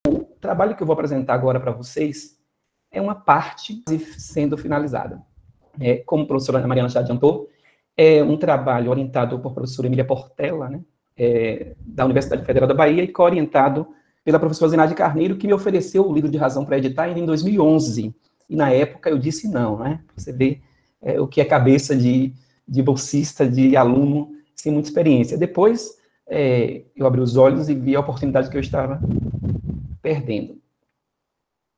O trabalho que eu vou apresentar agora para vocês é uma parte sendo finalizada. Como a professora Mariana já adiantou, é um trabalho orientado por professora Emília Portela, né, da Universidade Federal da Bahia, e co-orientado pela professora Zenaide Carneiro, que me ofereceu o livro de razão para editar ainda em 2011. E na época eu disse não, né? Você vê o que é cabeça de bolsista, de aluno, sem muita experiência. Depois eu abri os olhos e vi a oportunidade que eu estava perdendo.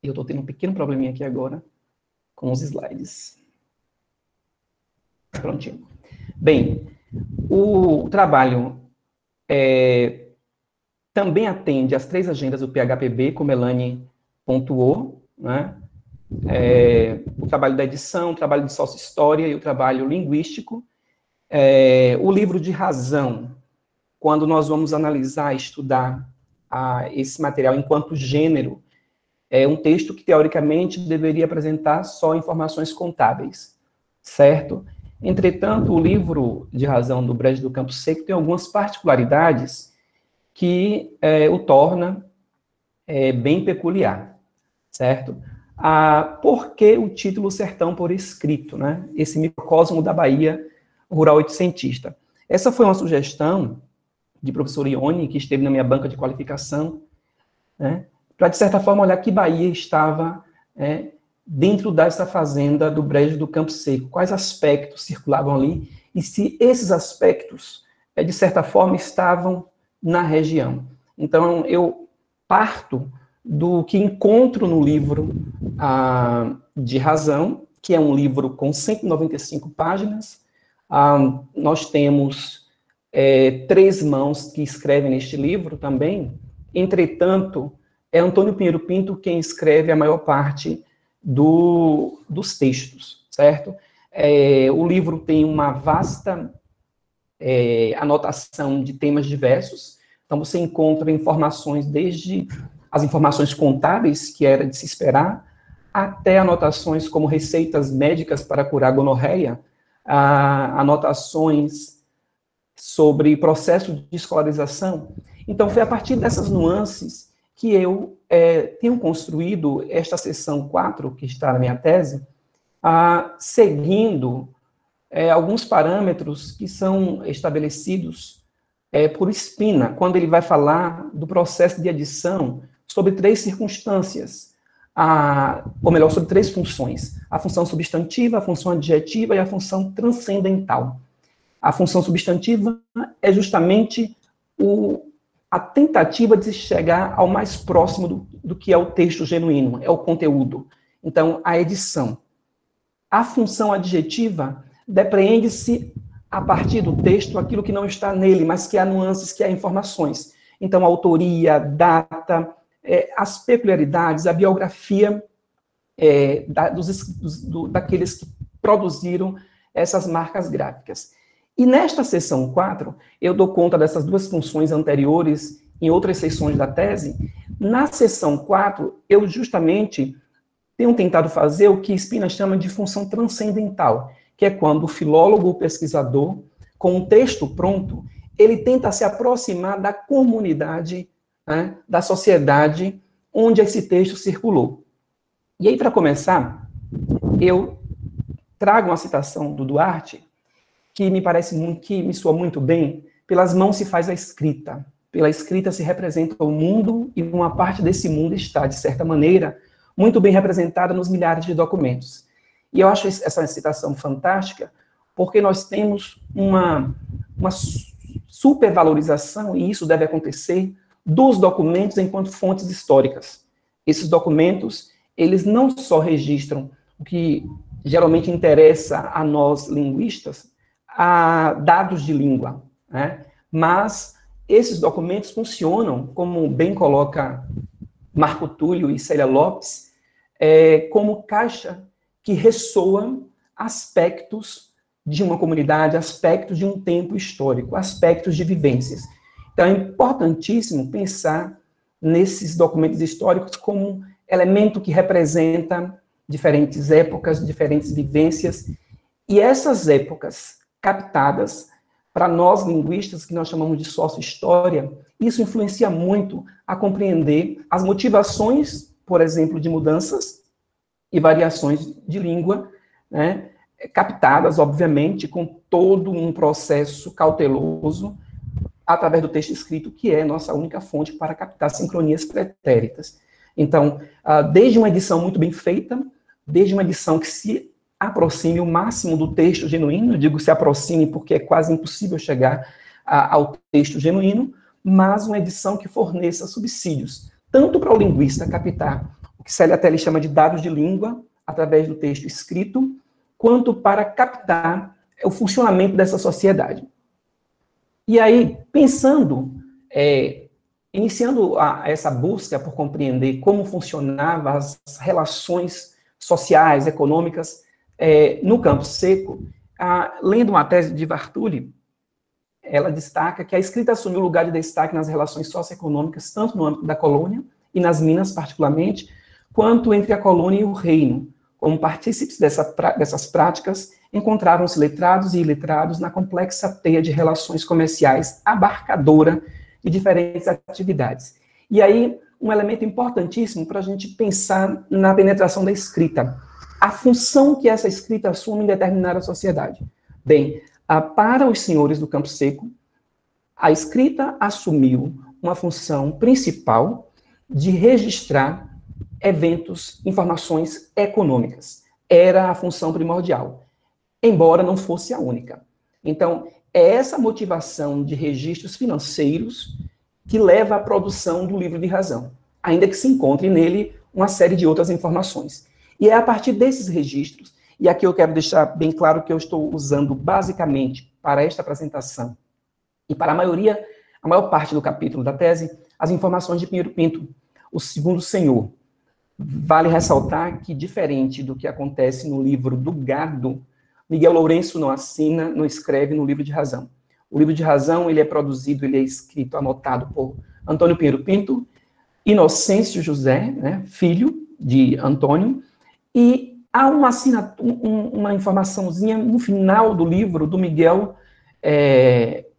Eu estou tendo um pequeno probleminha aqui agora com os slides. Prontinho. Bem, o trabalho também atende às 3 agendas do PHPB, como Elane pontuou, né? O trabalho da edição, o trabalho de sócio-história e o trabalho linguístico. O livro de razão, quando nós vamos analisar, estudar esse material enquanto gênero, é um texto que, teoricamente, deveria apresentar só informações contábeis, certo? Entretanto, o livro de razão do Brejo do Campo Seco tem algumas particularidades que o torna bem peculiar, certo? Por que o título Sertão por Escrito, né? Esse microcosmo da Bahia rural oitocentista. Essa foi uma sugestão de professor Ione, que esteve na minha banca de qualificação, né? Para, de certa forma, olhar que Bahia estava dentro dessa fazenda do Brejo do Campo Seco, quais aspectos circulavam ali, e se esses aspectos, de certa forma, estavam na região. Então, eu parto do que encontro no livro de razão, que é um livro com 195 páginas. Nós temos 3 mãos que escrevem neste livro também. Entretanto, é Antônio Pinheiro Pinto quem escreve a maior parte dos textos, certo? O livro tem uma vasta anotação de temas diversos. Então, você encontra informações desde as informações contábeis, que era de se esperar, até anotações como receitas médicas para curar gonorreia, anotações sobre processo de escolarização. Então, foi a partir dessas nuances que eu tenho construído esta seção 4, que está na minha tese, seguindo alguns parâmetros que são estabelecidos por Spina, quando ele vai falar do processo de adição sobre 3 circunstâncias, ou melhor, sobre 3 funções: a função substantiva, a função adjetiva e a função transcendental. A função substantiva é justamente a tentativa de se chegar ao mais próximo do que é o texto genuíno, é o conteúdo. Então, a edição. A função adjetiva depreende-se a partir do texto aquilo que não está nele, mas que há nuances, que há informações. Então, a autoria, data, as peculiaridades, a biografia daqueles que produziram essas marcas gráficas. E nesta seção 4, eu dou conta dessas 2 funções anteriores em outras seções da tese. Na seção 4, eu justamente tenho tentado fazer o que Spina chama de função transcendental, que é quando o filólogo ou pesquisador, com um texto pronto, ele tenta se aproximar da comunidade, da sociedade onde esse texto circulou. E aí, para começar, eu trago uma citação do Duarte, que me parece que me soa muito bem: pelas mãos se faz a escrita, pela escrita se representa o mundo, e uma parte desse mundo está, de certa maneira, muito bem representada nos milhares de documentos. E eu acho essa citação fantástica, porque nós temos uma supervalorização, e isso deve acontecer, dos documentos enquanto fontes históricas. Esses documentos, eles não só registram o que geralmente interessa a nós linguistas, a dados de língua, né? Mas esses documentos funcionam, como bem coloca Marco Túlio e Célia Lopes, como caixa que ressoa aspectos de uma comunidade, aspectos de um tempo histórico, aspectos de vivências. Então, é importantíssimo pensar nesses documentos históricos como um elemento que representa diferentes épocas, diferentes vivências, e essas épocas captadas, para nós linguistas, que nós chamamos de sócio-história, Isso influencia muito a compreender as motivações, por exemplo, de mudanças e variações de língua, né, captadas, obviamente, com todo um processo cauteloso através do texto escrito, que é nossa única fonte para captar sincronias pretéritas. Então, desde uma edição muito bem feita, desde uma edição que se aproxime o máximo do texto genuíno, eu digo se aproxime porque é quase impossível chegar ao texto genuíno, mas uma edição que forneça subsídios, tanto para o linguista captar o que Célia Telly chama de dados de língua, através do texto escrito, quanto para captar o funcionamento dessa sociedade. E aí, pensando, iniciando essa busca por compreender como funcionavam as relações sociais, econômicas, no Campo Seco, lendo uma tese de Vartuli, ela destaca que a escrita assumiu lugar de destaque nas relações socioeconômicas, tanto no âmbito da colônia, e nas Minas particularmente, quanto entre a colônia e o reino. Como partícipes dessas práticas, encontraram-se letrados e iletrados na complexa teia de relações comerciais abarcadora de diferentes atividades. E aí, um elemento importantíssimo para a gente pensar na penetração da escrita, a função que essa escrita assume em determinada sociedade. Bem, para os senhores do Campo Seco, a escrita assumiu uma função principal de registrar eventos, informações econômicas. Era a função primordial, embora não fosse a única. Então, é essa motivação de registros financeiros que leva à produção do livro de razão, ainda que se encontre nele uma série de outras informações. E é a partir desses registros, e aqui eu quero deixar bem claro que eu estou usando basicamente para esta apresentação e para a maior parte do capítulo da tese, as informações de Pinheiro Pinto, o segundo senhor. Vale ressaltar que, diferente do que acontece no livro do Gado, Miguel Lourenço não escreve no livro de razão. O livro de razão, ele é produzido, ele é escrito, anotado por Antônio Pinheiro Pinto, Inocêncio José, né, filho de Antônio, e há uma informaçãozinha no final do livro do Miguel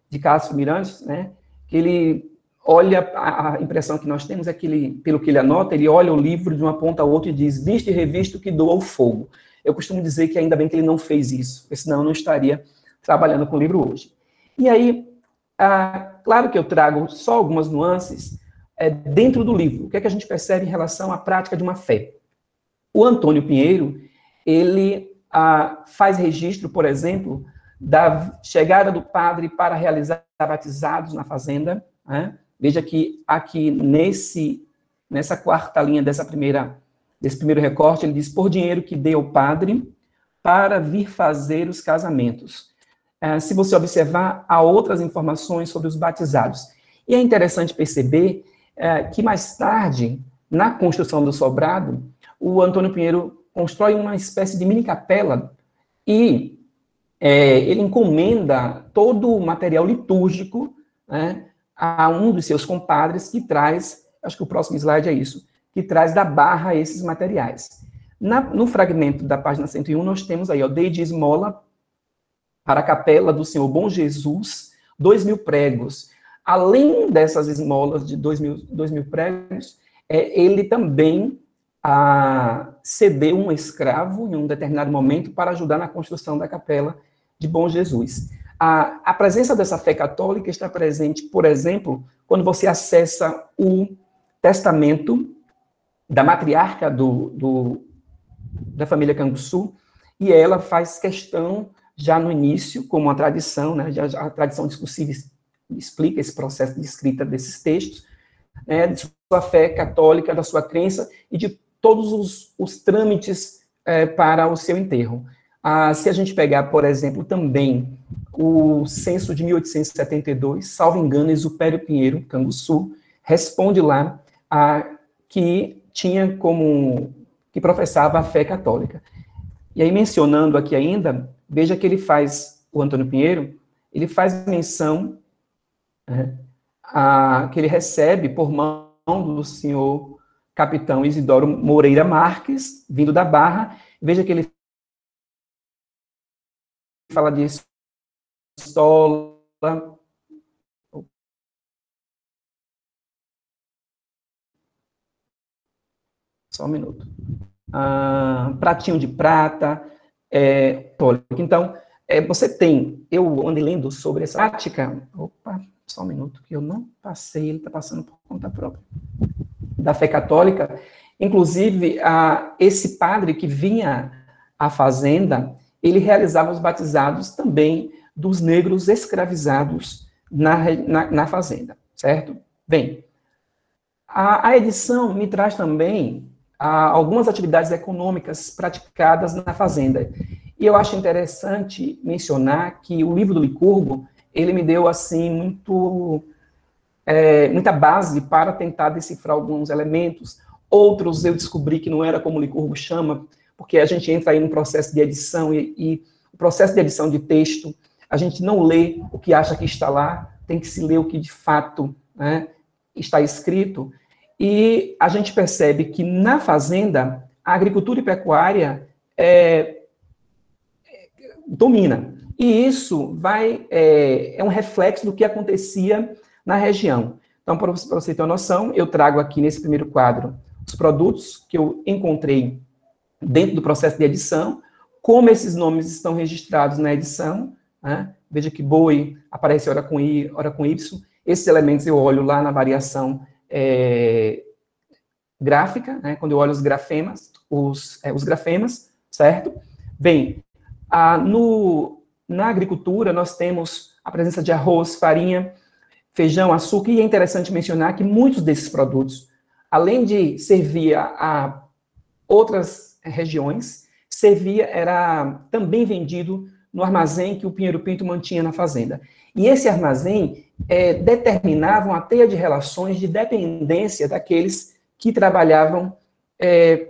de Castro Mirantes, né, que ele olha, a impressão que nós temos é que ele, pelo que ele anota, ele olha o livro de uma ponta a outra e diz, visto e revisto que doa o fogo. Eu costumo dizer que ainda bem que ele não fez isso, porque senão eu não estaria trabalhando com o livro hoje. E aí, claro que eu trago só algumas nuances dentro do livro. O que é que a gente percebe em relação à prática de uma fé? O Antônio Pinheiro, ele faz registro, por exemplo, da chegada do padre para realizar batizados na fazenda, né? Veja que aqui nessa quarta linha desse primeiro recorte, ele diz, por dinheiro que deu o padre para vir fazer os casamentos. Se você observar, há outras informações sobre os batizados. E é interessante perceber que mais tarde, na construção do sobrado, o Antônio Pinheiro constrói uma espécie de mini capela e ele encomenda todo o material litúrgico, né, a um dos seus compadres que traz, acho que o próximo slide é isso, que traz da Barra esses materiais. No fragmento da página 101, nós temos aí, dei de esmola para a capela do Senhor Bom Jesus, 2.000 pregos. Além dessas esmolas de 2.000 pregos, ele também cedeu um escravo em um determinado momento para ajudar na construção da capela de Bom Jesus. A presença dessa fé católica está presente, por exemplo, quando você acessa o testamento da matriarca da família Canguçu, e ela faz questão, já no início, como uma tradição, né, a tradição discursiva explica esse processo de escrita desses textos, né, de sua fé católica, da sua crença e de todos os trâmites para o seu enterro. Se a gente pegar, por exemplo, também o censo de 1872, salvo engano, Exupério Pinheiro, Canguçu, responde lá que tinha que professava a fé católica. E aí, mencionando aqui ainda, veja que ele faz, o Antônio Pinheiro, ele faz menção que ele recebe por mão do senhor capitão Isidoro Moreira Marques, vindo da Barra. Veja que ele fala de estola, Só um minuto. Pratinho de prata, então, você tem, eu andei lendo sobre essa prática, só um minuto, que eu não passei, ele está passando por conta própria, da fé católica. Inclusive, esse padre que vinha à fazenda, ele realizava os batizados também dos negros escravizados na fazenda, certo? Bem, a edição me traz também algumas atividades econômicas praticadas na fazenda. E eu acho interessante mencionar que o livro do Licurgo, ele me deu, assim, muita base para tentar decifrar alguns elementos. Outros eu descobri que não era como o Licurgo chama, porque a gente entra aí num processo de edição, e o processo de edição de texto, a gente não lê o que acha que está lá, tem que se ler o que de fato, né, está escrito. E a gente percebe que na fazenda, a agricultura e pecuária domina. E isso é um reflexo do que acontecia na região. Então, para você ter uma noção, eu trago aqui nesse primeiro quadro os produtos que eu encontrei dentro do processo de edição, como esses nomes estão registrados na edição, né? Veja que boi aparece hora com I, hora com Y. Esses elementos eu olho lá na variação gráfica, né? Quando eu olho os grafemas, os grafemas, certo? Bem, na agricultura, nós temos a presença de arroz, farinha, feijão, açúcar, e é interessante mencionar que muitos desses produtos, além de servir a outras regiões, era também vendido no armazém que o Pinheiro Pinto mantinha na fazenda. E esse armazém determinava uma teia de relações de dependência daqueles que trabalhavam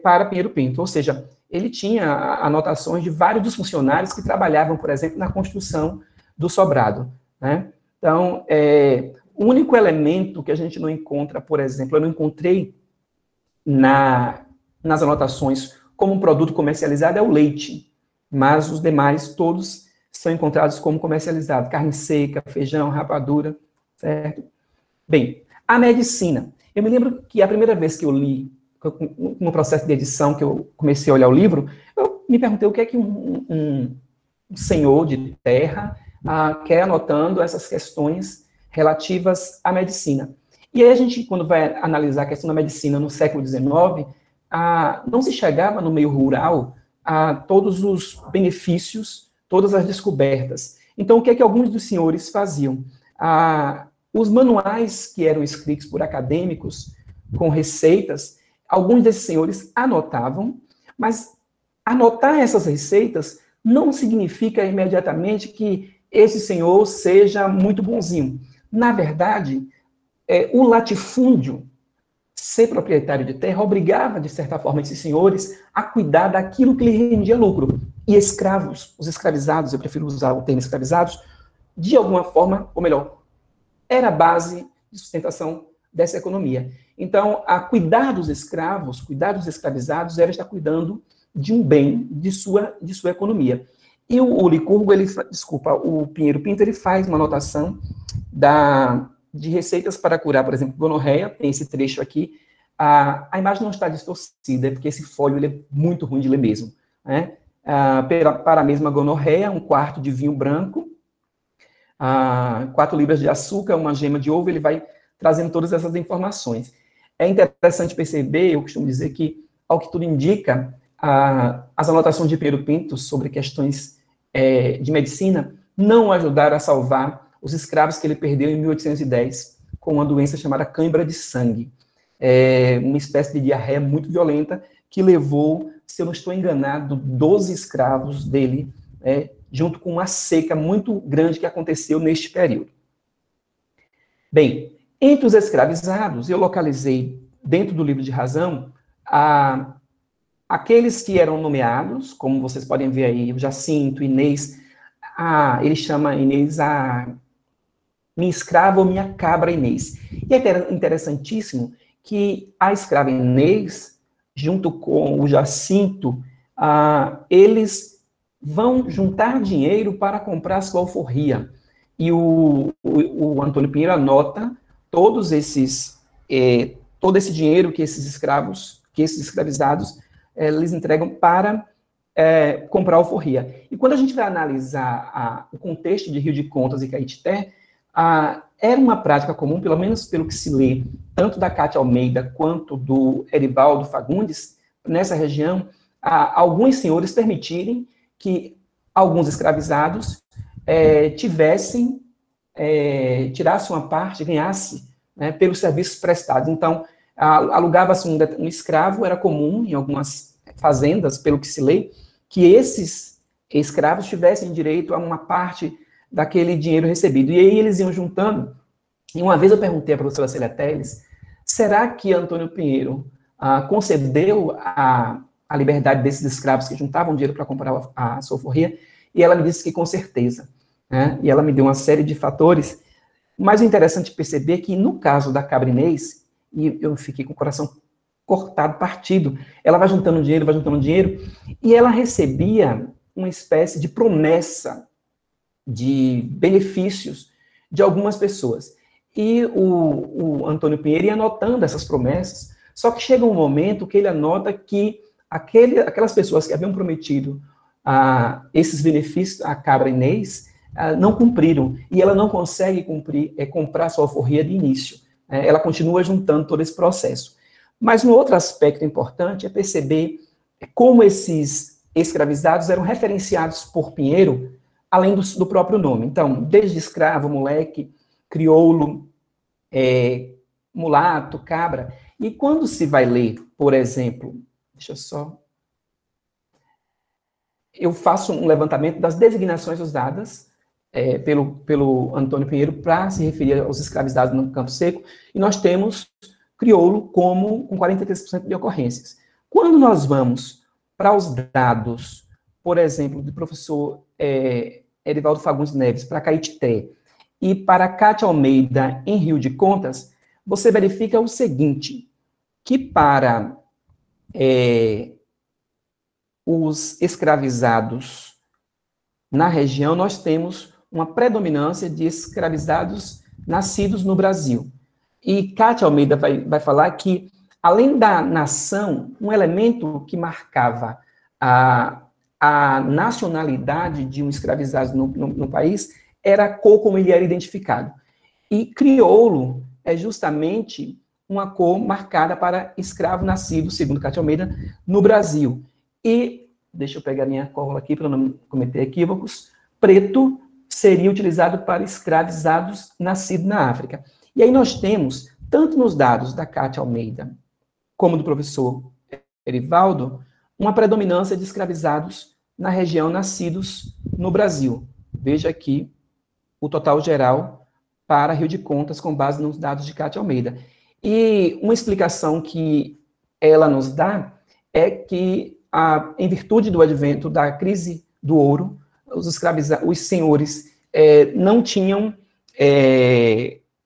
para Pinheiro Pinto, ou seja, ele tinha anotações de vários dos funcionários que trabalhavam, por exemplo, na construção do sobrado, né? Então, o único elemento que a gente não encontra, por exemplo, eu não encontrei nas anotações como um produto comercializado é o leite, mas os demais todos são encontrados como comercializado, carne seca, feijão, rapadura, certo? Bem, a medicina. Eu me lembro que a primeira vez que eu li, no processo de edição, que eu comecei a olhar o livro, eu me perguntei o que é que um senhor de terra quer anotando essas questões relativas à medicina. E aí a gente, quando vai analisar a questão da medicina no século XIX, não se chegava no meio rural a todos os benefícios, todas as descobertas. Então, o que é que alguns dos senhores faziam? Os manuais que eram escritos por acadêmicos, com receitas, alguns desses senhores anotavam, mas anotar essas receitas não significa imediatamente que esse senhor seja muito bonzinho. Na verdade, o latifúndio, ser proprietário de terra, obrigava, de certa forma, esses senhores a cuidar daquilo que lhe rendia lucro. E escravos, os escravizados, eu prefiro usar o termo escravizados, de alguma forma, ou melhor, era a base de sustentação dessa economia. Então, cuidar dos escravos, cuidar dos escravizados, era estar cuidando de um bem, de sua economia. E o Licurgo, o Pinheiro Pinto, ele faz uma anotação de receitas para curar, por exemplo, gonorreia, tem esse trecho aqui. A imagem não está distorcida, porque esse folho ele é muito ruim de ler mesmo, né? Para a mesma gonorreia, 1/4 de vinho branco, 4 libras de açúcar, uma gema de ovo, ele vai trazendo todas essas informações. É interessante perceber, eu costumo dizer que, ao que tudo indica, as anotações de Pinheiro Pinto sobre questões de medicina não ajudaram a salvar os escravos que ele perdeu em 1810 com uma doença chamada cãibra de sangue. Uma espécie de diarreia muito violenta que levou, se eu não estou enganado, 12 escravos dele, junto com uma seca muito grande que aconteceu neste período. Bem, entre os escravizados, eu localizei, dentro do livro de razão, aqueles que eram nomeados, como vocês podem ver aí, o Jacinto, Inês, ele chama Inês minha escrava ou minha cabra Inês. E é interessantíssimo que a escrava Inês, junto com o Jacinto, eles vão juntar dinheiro para comprar sua alforria. E o Antônio Pinheiro anota todo esse dinheiro que esses escravos que esses escravizados eles entregam para comprar alforria. E quando a gente vai analisar o contexto de Rio de Contas e Caetité, era uma prática comum, pelo menos pelo que se lê, tanto da Cátia Almeida quanto do Erivaldo Fagundes, nessa região, alguns senhores permitirem que alguns escravizados tirassem uma parte, ganhasse, né, pelos serviços prestados. Então, alugava-se um escravo, era comum em algumas fazendas, pelo que se lê, que esses escravos tivessem direito a uma parte daquele dinheiro recebido. E aí eles iam juntando. E uma vez eu perguntei à professora Célia Telles, será que Antônio Pinheiro concedeu a liberdade desses escravos que juntavam dinheiro para comprar a sua alforria? E ela me disse que com certeza. Né? E ela me deu uma série de fatores. Mas o interessante perceber que no caso da Cabra Inês, e eu fiquei com o coração cortado, partido, ela vai juntando dinheiro, e ela recebia uma espécie de promessa de benefícios de algumas pessoas. E o Antônio Pinheiro ia anotando essas promessas, só que chega um momento que ele anota que aquelas pessoas que haviam prometido esses benefícios à Cabra Inês não cumpriram, e ela não consegue comprar sua alforria de início. Ela continua juntando todo esse processo. Mas um outro aspecto importante é perceber como esses escravizados eram referenciados por Pinheiro, além do próprio nome. Então, desde escravo, moleque, crioulo, mulato, cabra. E quando se vai ler, por exemplo, eu faço um levantamento das designações usadas pelo Antônio Pinheiro para se referir aos escravizados no Campo Seco, e nós temos crioulo com 43% de ocorrências. Quando nós vamos para os dados, por exemplo, do professor Erivaldo Fagundes Neves para Caetité e para Cátia Almeida em Rio de Contas, você verifica o seguinte, que para os escravizados na região, nós temos uma predominância de escravizados nascidos no Brasil. E Cátia Almeida vai falar que, além da nação, um elemento que marcava a nacionalidade de um escravizado no país era a cor como ele era identificado. E crioulo é justamente uma cor marcada para escravo nascido, segundo Cátia Almeida, no Brasil. E, deixa eu pegar minha cola aqui para não cometer equívocos, preto seria utilizado para escravizados nascidos na África. E aí nós temos, tanto nos dados da Cátia Almeida, como do professor Erivaldo, uma predominância de escravizados na região nascidos no Brasil. Veja aqui o total geral para Rio de Contas, com base nos dados de Cátia Almeida. E uma explicação que ela nos dá é que, em virtude do advento da crise do ouro, os senhores não tinham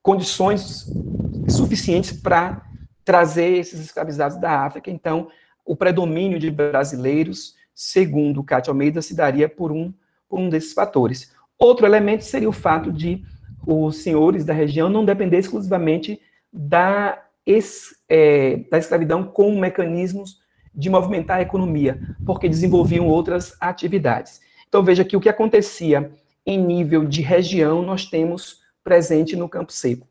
condições suficientes para trazer esses escravizados da África. Então, o predomínio de brasileiros, segundo Cátia Almeida, se daria por um desses fatores. Outro elemento seria o fato de os senhores da região não depender exclusivamente da escravidão como mecanismos de movimentar a economia, porque desenvolviam outras atividades. Então, veja que o que acontecia em nível de região, nós temos presente no Campo Seco.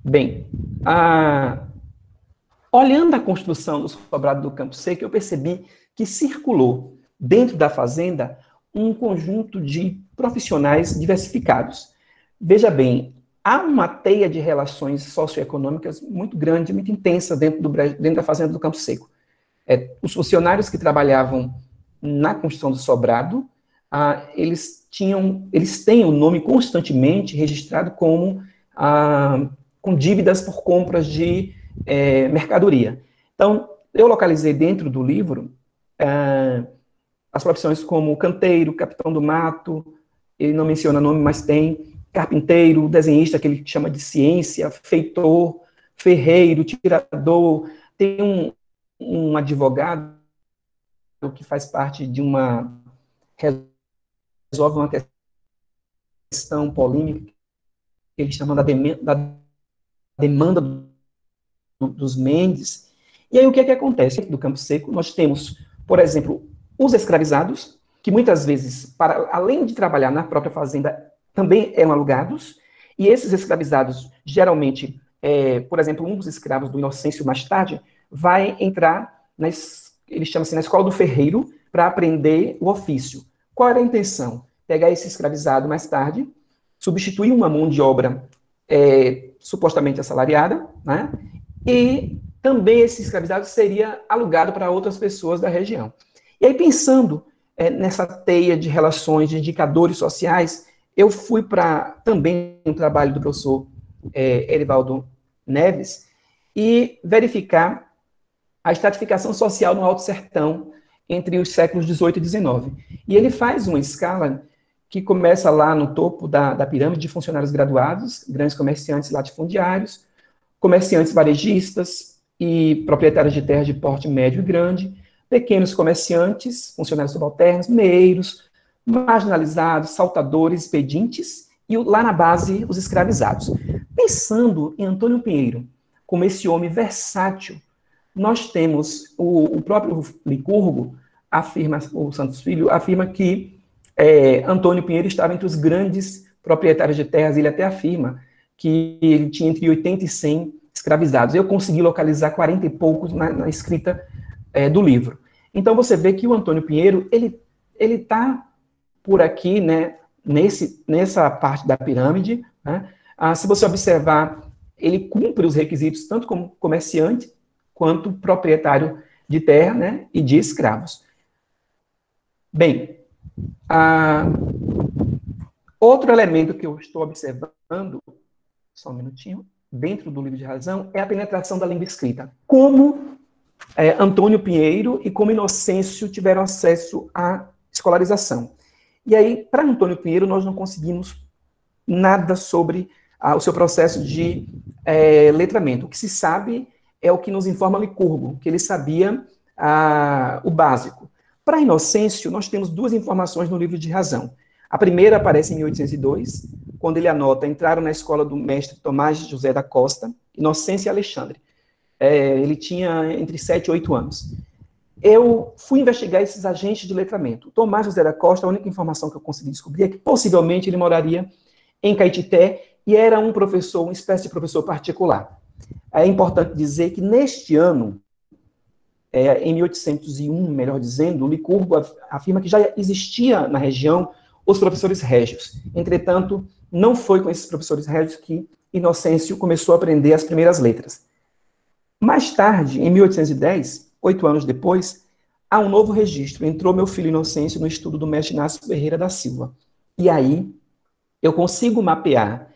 Bem, olhando a construção do sobrado do Campo Seco, eu percebi que circulou dentro da fazenda um conjunto de profissionais diversificados. Veja bem, há uma teia de relações socioeconômicas muito grande, muito intensa dentro da fazenda do Campo Seco. Os funcionários que trabalhavam na construção do sobrado, eles têm o nome constantemente registrado como com dívidas por compras de mercadoria. Então, eu localizei dentro do livro as profissões como canteiro, capitão do mato, ele não menciona nome, mas tem carpinteiro, desenhista, que ele chama de ciência, feitor, ferreiro, tirador, tem um advogado que faz parte de resolve uma questão polêmica, que eles chamam da demanda dos Mendes. E aí o que é que acontece? Do Campo Seco, nós temos, por exemplo, os escravizados, que muitas vezes, além de trabalhar na própria fazenda, também eram alugados, e esses escravizados, geralmente, por exemplo, um dos escravos do Inocêncio, mais tarde, vai entrar, ele chama-se na escola do ferreiro, para aprender o ofício. Qual era a intenção? Pegar esse escravizado mais tarde, substituir uma mão de obra supostamente assalariada, né? E também esse escravizado seria alugado para outras pessoas da região. E aí, pensando nessa teia de relações, de indicadores sociais, eu fui para também um trabalho do professor Erivaldo Neves e verificar a estratificação social no Alto Sertão entre os séculos XVIII e XIX. E ele faz uma escala que começa lá no topo da pirâmide de funcionários graduados, grandes comerciantes latifundiários, comerciantes varejistas e proprietários de terras de porte médio e grande, pequenos comerciantes, funcionários subalternos, meeiros, marginalizados, saltadores, pedintes, e lá na base, os escravizados. Pensando em Antônio Pinheiro como esse homem versátil, nós temos o próprio Licurgo, afirma, o Santos Filho, afirma que Antônio Pinheiro estava entre os grandes proprietários de terras, ele até afirma que ele tinha entre 80 e 100 escravizados. Eu consegui localizar 40 e poucos na escrita do livro. Então, você vê que o Antônio Pinheiro, ele está por aqui, né, nessa parte da pirâmide, né? Se você observar, ele cumpre os requisitos tanto como comerciante, quanto proprietário de terra, né, e de escravos. Bem, outro elemento que eu estou observando, só um minutinho, dentro do livro de razão, é a penetração da língua escrita. Como Antônio Pinheiro e como Inocêncio tiveram acesso à escolarização. E aí, para Antônio Pinheiro, nós não conseguimos nada sobre o seu processo de letramento. O que se sabe é o que nos informa Licurgo, que ele sabia o básico. Para Inocêncio, nós temos duas informações no livro de razão. A primeira aparece em 1802, quando ele anota: entraram na escola do mestre Tomás José da Costa, Inocêncio e Alexandre. Ele tinha entre 7 e 8 anos. Eu fui investigar esses agentes de letramento. Tomás José da Costa, a única informação que eu consegui descobrir é que possivelmente ele moraria em Caetité e era um professor, uma espécie de professor particular. É importante dizer que neste ano, em 1801, melhor dizendo, Licurgo afirma que já existia na região os professores régios. Entretanto, não foi com esses professores régios que Inocêncio começou a aprender as primeiras letras. Mais tarde, em 1810, 8 anos depois, há um novo registro. Entrou meu filho Inocêncio no estudo do mestre Inácio Ferreira da Silva. E aí, eu consigo mapear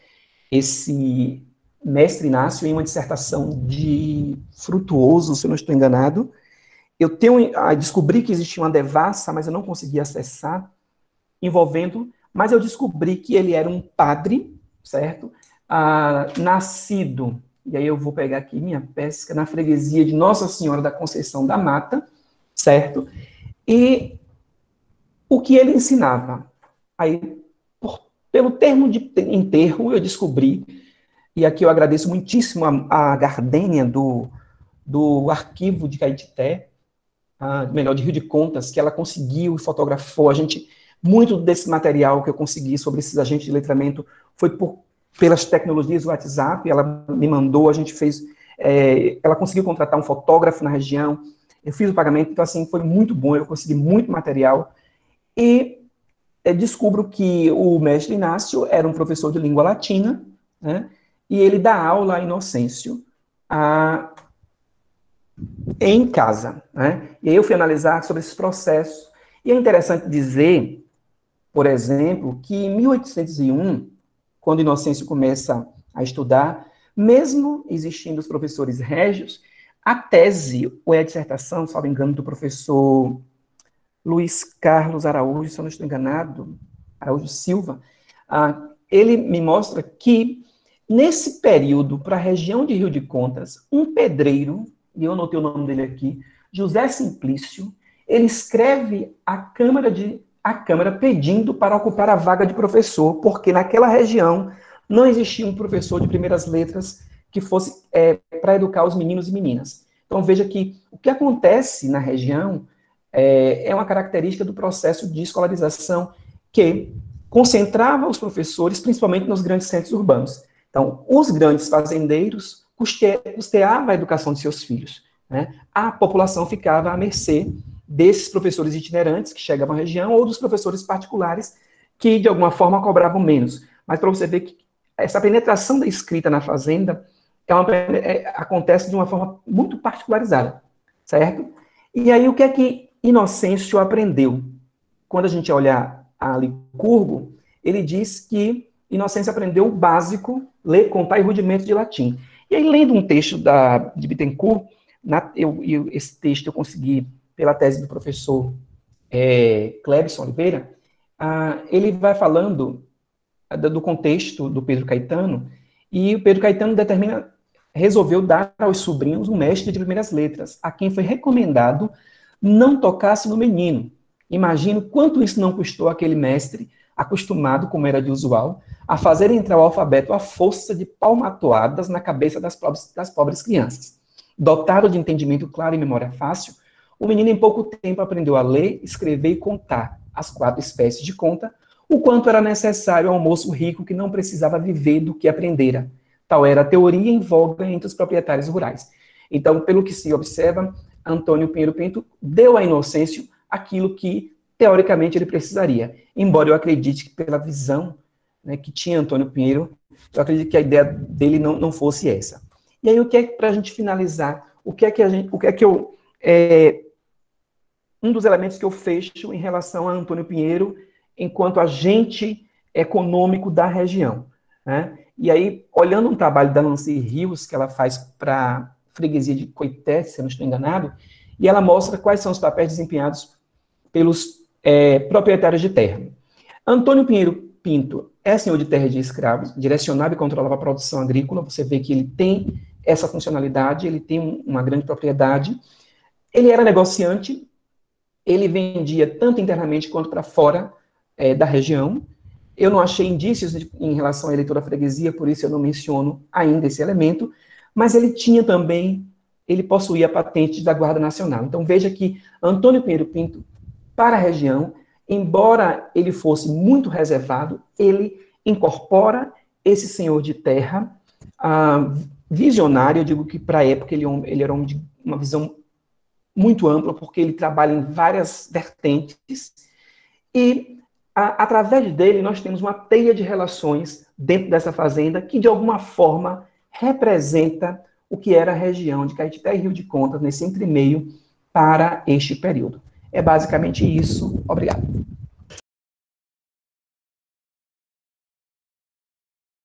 esse mestre Inácio em uma dissertação de Frutuoso, se eu não estou enganado. Eu descobri que existia uma devassa, mas eu não consegui acessar, mas eu descobri que ele era um padre, certo? Nascido, e aí eu vou pegar aqui minha pesca, na freguesia de Nossa Senhora da Conceição da Mata, certo? E o que ele ensinava? Aí, pelo termo de enterro, eu descobri, e aqui eu agradeço muitíssimo a Gardênia do arquivo de Caetité, de Rio de Contas, que ela conseguiu e fotografou. Muito desse material que eu consegui sobre esses agentes de letramento foi pelas tecnologias do WhatsApp. Ela me mandou, a gente fez, ela conseguiu contratar um fotógrafo na região, eu fiz o pagamento, então assim, foi muito bom, eu consegui muito material, e descubro que o mestre Inácio era um professor de língua latina, né, e ele dá aula a Inocêncio em casa, né? E aí eu fui analisar sobre esses processos, e é interessante dizer, por exemplo, que em 1801, quando Inocêncio começa a estudar, mesmo existindo os professores régios, a tese, ou a dissertação, salvo engano, do professor Luiz Carlos Araújo, se eu não estou enganado, Araújo Silva, ele me mostra que, nesse período, para a região de Rio de Contas, um pedreiro, e eu anotei o nome dele aqui, José Simplício, ele escreve à Câmara pedindo para ocupar a vaga de professor, porque naquela região não existia um professor de primeiras letras que fosse para educar os meninos e meninas. Então, veja que o que acontece na região é uma característica do processo de escolarização que concentrava os professores, principalmente nos grandes centros urbanos. Então, os grandes fazendeiros custeavam a educação de seus filhos, né? A população ficava à mercê desses professores itinerantes que chegavam à região ou dos professores particulares que, de alguma forma, cobravam menos. Mas para você ver que essa penetração da escrita na fazenda acontece de uma forma muito particularizada, certo? E aí, o que é que Inocêncio aprendeu? Quando a gente olha a Licurgo, ele diz que Inocêncio aprendeu o básico, ler, contar e rudimento de latim. E aí, lendo um texto de Bittencourt, esse texto eu consegui pela tese do professor Clebson Oliveira, ele vai falando do contexto do Pedro Caetano, e o Pedro Caetano resolveu dar aos sobrinhos um mestre de primeiras letras, a quem foi recomendado não tocasse no menino. Imagino quanto isso não custou àquele mestre, acostumado, como era de usual, a fazer entrar o alfabeto à força de palmatoadas na cabeça das pobres crianças. Dotado de entendimento claro e memória fácil, o menino em pouco tempo aprendeu a ler, escrever e contar as 4 espécies de conta, o quanto era necessário ao moço rico que não precisava viver do que aprendera. Tal era a teoria em voga entre os proprietários rurais. Então, pelo que se observa, Antônio Pinheiro Pinto deu a Inocêncio aquilo que, teoricamente, ele precisaria. Embora eu acredite que, pela visão, né, que tinha Antônio Pinheiro, eu acredito que a ideia dele não fosse essa. E aí, o que é, para a gente finalizar, um dos elementos que eu fecho em relação a Antônio Pinheiro enquanto agente econômico da região, né? E aí, olhando um trabalho da Nancy Rios, que ela faz para a freguesia de Coité, se eu não estou enganado, e ela mostra quais são os papéis desempenhados pelos proprietários de terra. Antônio Pinheiro Pinto é senhor de terra de escravos, direcionava e controlava a produção agrícola, você vê que ele tem essa funcionalidade, ele tem uma grande propriedade, ele era negociante, ele vendia tanto internamente quanto para fora da região. Eu não achei indícios em relação à eleitor da freguesia, por isso eu não menciono ainda esse elemento, mas ele possuía a patente da Guarda Nacional. Então veja que Antônio Pinheiro Pinto, para a região, embora ele fosse muito reservado, ele incorpora esse senhor de terra visionário. Eu digo que para a época ele era homem de uma visão muito ampla, porque ele trabalha em várias vertentes, e através dele nós temos uma teia de relações dentro dessa fazenda que, de alguma forma, representa o que era a região de Caetité e Rio de Contas, nesse entremeio, para este período. É basicamente isso. Obrigado.